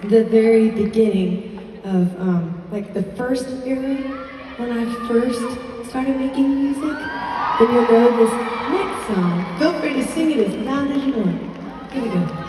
the very beginning of like the first era when I first started making music, then you'll know this next song. Feel free to sing it as loud as you want. Here we go.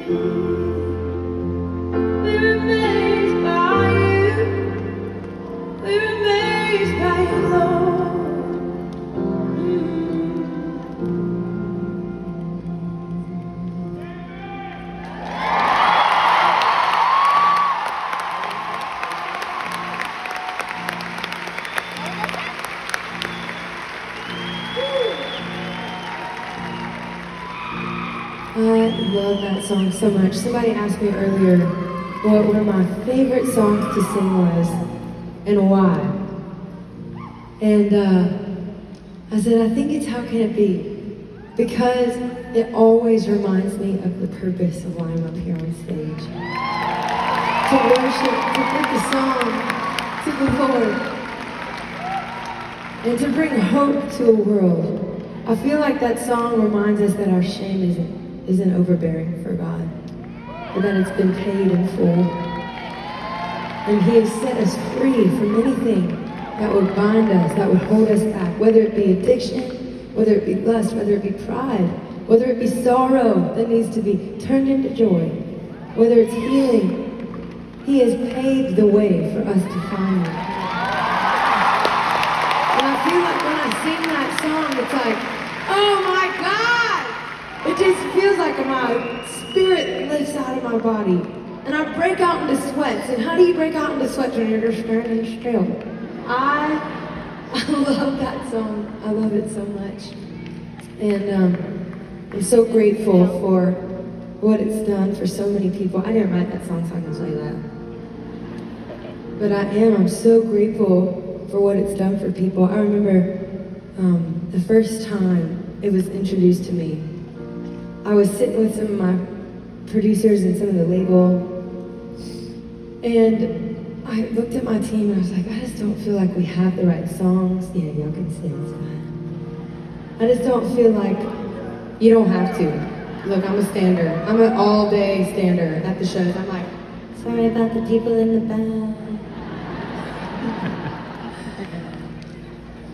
We're amazed by you. We're amazed by you, Lord. I love that song so much. Somebody asked me earlier what one of my favorite songs to sing was and why. And I said, I think it's How Can It Be? Because it always reminds me of the purpose of why I'm up here on stage. To worship, to put the song to the Lord, and to bring hope to a world. I feel like that song reminds us that our shame isn't overbearing for God, but that it's been paid in full. And He has set us free from anything that would bind us, that would hold us back, whether it be addiction, whether it be lust, whether it be pride, whether it be sorrow that needs to be turned into joy, whether it's healing. He has paved the way for us to find it. And I feel like when I sing that song, it's like, oh my God! It just feels like my spirit lifts out of my body. And I break out into sweats. And how do you break out into sweats when you're just standing still? I love that song. I love it so much. And I'm so grateful for what it's done for so many people. I didn't write that song, so I can tell you that. But I'm so grateful for what it's done for people. I remember the first time it was introduced to me. I was sitting with some of my producers and some of the label, and I looked at my team and I was like, I just don't feel like we have the right songs. Yeah, y'all can sing, it's fine. I just don't feel like, you don't have to. Look, I'm a stander. I'm an all-day stander at the shows. I'm like, sorry about the people in the back.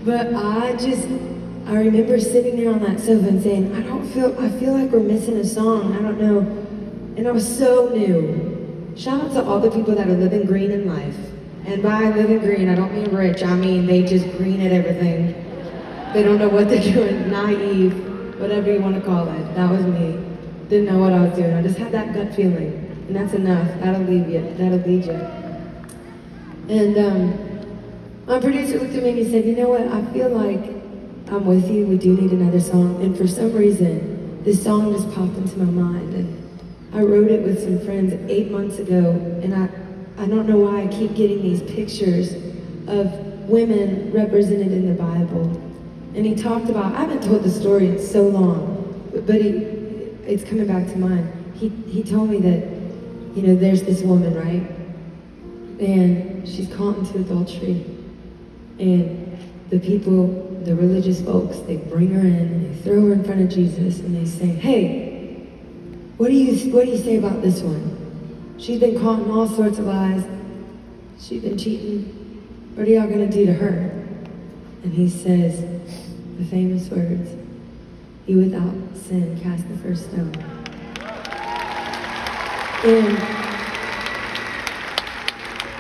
But I remember sitting there on that sofa and saying, I feel like we're missing a song. I don't know. And I was so new. Shout out to all the people that are living green in life. And by living green, I don't mean rich. I mean they just green at everything. They don't know what they're doing, naive, whatever you want to call it. That was me. Didn't know what I was doing. I just had that gut feeling. And that's enough. That'll lead you. And my producer looked at me and he said, you know what? I feel like I'm with you. We do need another song. And for some reason, this song just popped into my mind. And I wrote it with some friends 8 months ago. And I don't know why I keep getting these pictures of women represented in the Bible. And he talked about, I haven't told the story in so long, but it's coming back to mind. He told me that, you know, there's this woman, right? And she's caught into adultery. And the people, the religious folks, they bring her in and they throw her in front of Jesus and they say, hey, what do you say about this one? She's been caught in all sorts of lies. She's been cheating. What are y'all gonna do to her? And he says the famous words, "He without sin cast the first stone." And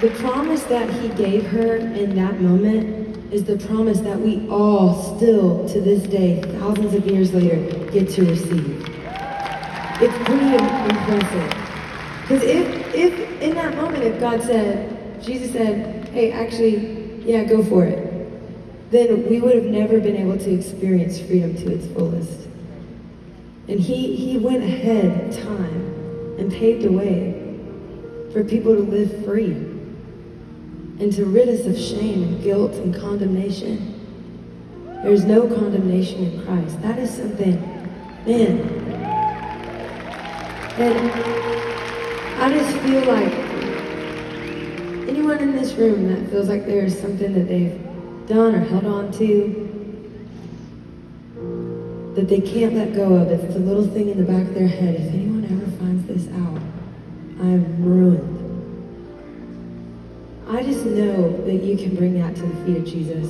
the promise that he gave her in that moment is the promise that we all still, to this day, thousands of years later, get to receive. It's pretty impressive. Because if in that moment, if God said, Jesus said, hey, actually, yeah, go for it, then we would have never been able to experience freedom to its fullest. And he went ahead in time and paved the way for people to live free and to rid us of shame and guilt and condemnation. There's no condemnation in Christ. That is something, man. And I just feel like anyone in this room that feels like there is something that they've done or held on to that they can't let go of, it's the little thing in the back of their head. If anyone ever finds this out, I am ruined. I just know that you can bring that to the feet of Jesus,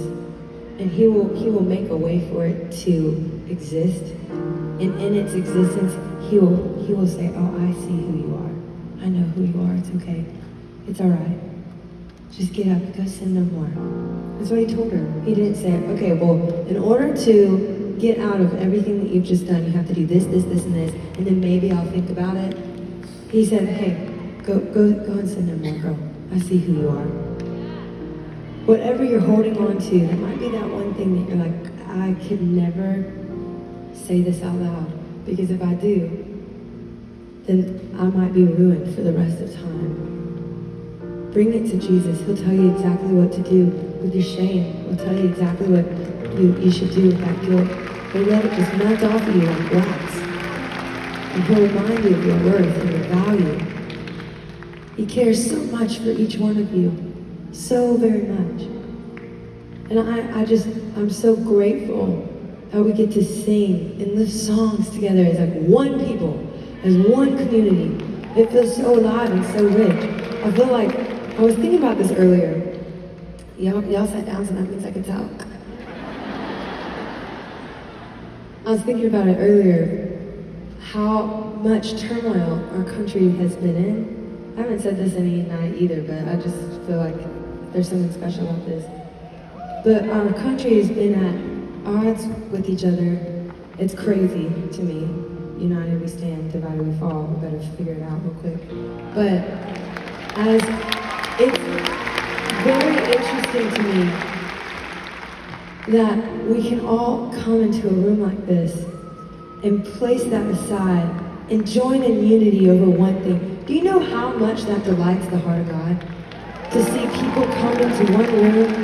and He will make a way for it to exist, and in its existence, he will say, oh, I see who you are. I know who you are. It's okay. It's all right. Just get up, go sin no more. That's what he told her. He didn't say, okay, well, in order to get out of everything that you've just done, you have to do this, this, this, and this, and then maybe I'll think about it. He said, hey, go and sin no more, girl. I see who you are. Whatever you're holding on to, there might be that one thing that you're like, I could never say this out loud, because if I do, then I might be ruined for the rest of time. Bring it to Jesus. He'll tell you exactly what to do with your shame. He'll tell you exactly what you should do with that guilt. But let it just melt off of you like wax. And he'll remind you of your worth and your value. He cares so much for each one of you. So very much. And I'm so grateful that we get to sing and lift songs together as like one people, as one community. It feels so alive and so rich. I feel like, I was thinking about this earlier. Y'all sat down, so that means I can talk. I was thinking about it earlier, how much turmoil our country has been in. I haven't said this any night either, but I just feel like there's something special about this. But our country has been at odds with each other. It's crazy to me. United we stand, divided we fall. We better figure it out real quick. But as it's very interesting to me that we can all come into a room like this and place that aside and join in unity over one thing. Do you know how much that delights the heart of God? To see people come into one room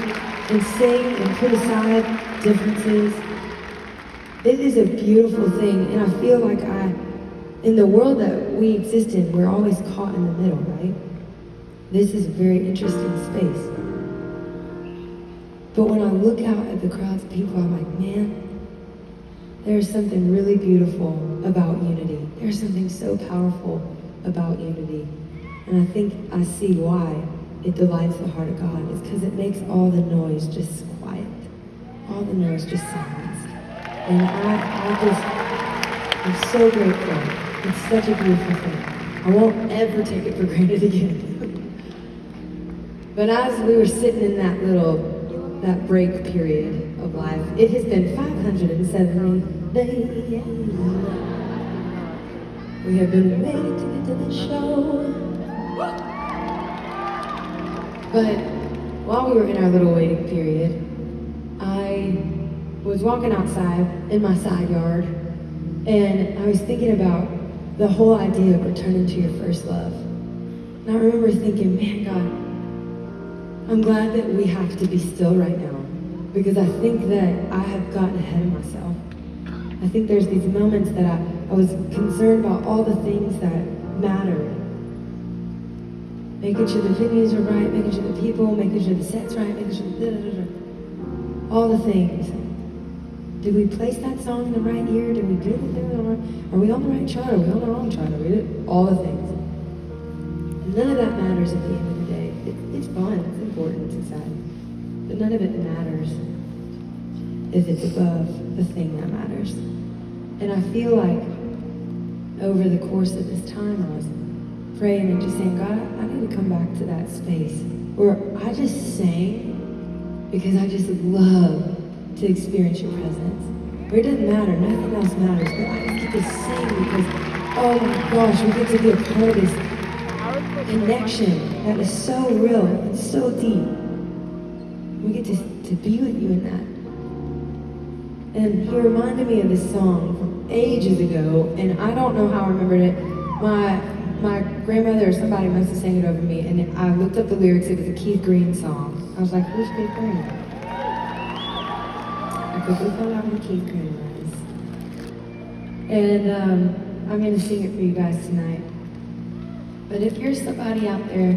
and sing and put aside differences. It is a beautiful thing, and I feel like in the world that we exist in, we're always caught in the middle, right? This is a very interesting space. But when I look out at the crowds of people, I'm like, man, there's something really beautiful about unity. There's something so powerful about unity. And I think I see why it delights the heart of God. It's because it makes all the noise just quiet. All the noise just silenced. And I'm so grateful. It's such a beautiful thing. I won't ever take it for granted again. But as we were sitting in that break period of life, it has been 570 days. We have been waiting to get to the show. But while we were in our little waiting period, I was walking outside in my side yard, and I was thinking about the whole idea of returning to your first love. And I remember thinking, man, God, I'm glad that we have to be still right now, because I think that I have gotten ahead of myself. I think there's these moments that I was concerned about all the things that matter. Making sure the venues are right, making sure the people, making sure the set's right, making sure all the things. Did we place that song in the right ear? Did we do the thing on our, are we on the right chart? Are we on the wrong chart? Are we doing all the things? And none of that matters at the end of the day. It's fun, it's important, it's exciting. But none of it matters if it's above the thing that matters. And I feel like over the course of this time, I was praying and just saying, God, I need to come back to that space where I just sang because I just love to experience your presence. Where it doesn't matter, nothing else matters, but I just get to sing because, oh my gosh, we get to be a part of this connection that is so real and so deep. We get to be with you in that. And he reminded me of this song from ages ago, and I don't know how I remembered it. My grandmother or somebody must have sang it over me, and I looked up the lyrics. It was a Keith Green song. I was like, who's Keith Green? I quickly found out who Keith Green was. And I'm going to sing it for you guys tonight. But if you're somebody out there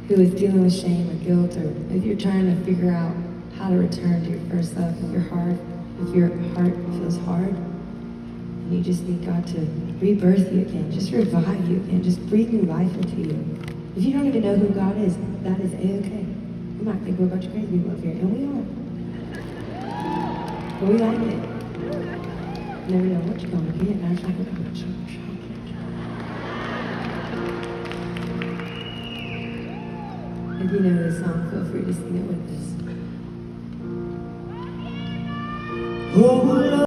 who is dealing with shame or guilt, or if you're trying to figure out how to return to your first love, if your heart feels hard, and you just need God to rebirth you again, just revive you again, just breathe new life into you. If you don't even know who God is, that is A-okay. You might think we're a bunch of crazy people up here, and we are. But we like it. Never know what you're gonna get. And I was like, what about chocolate? If you know this song, feel free to sing it with us. Oh,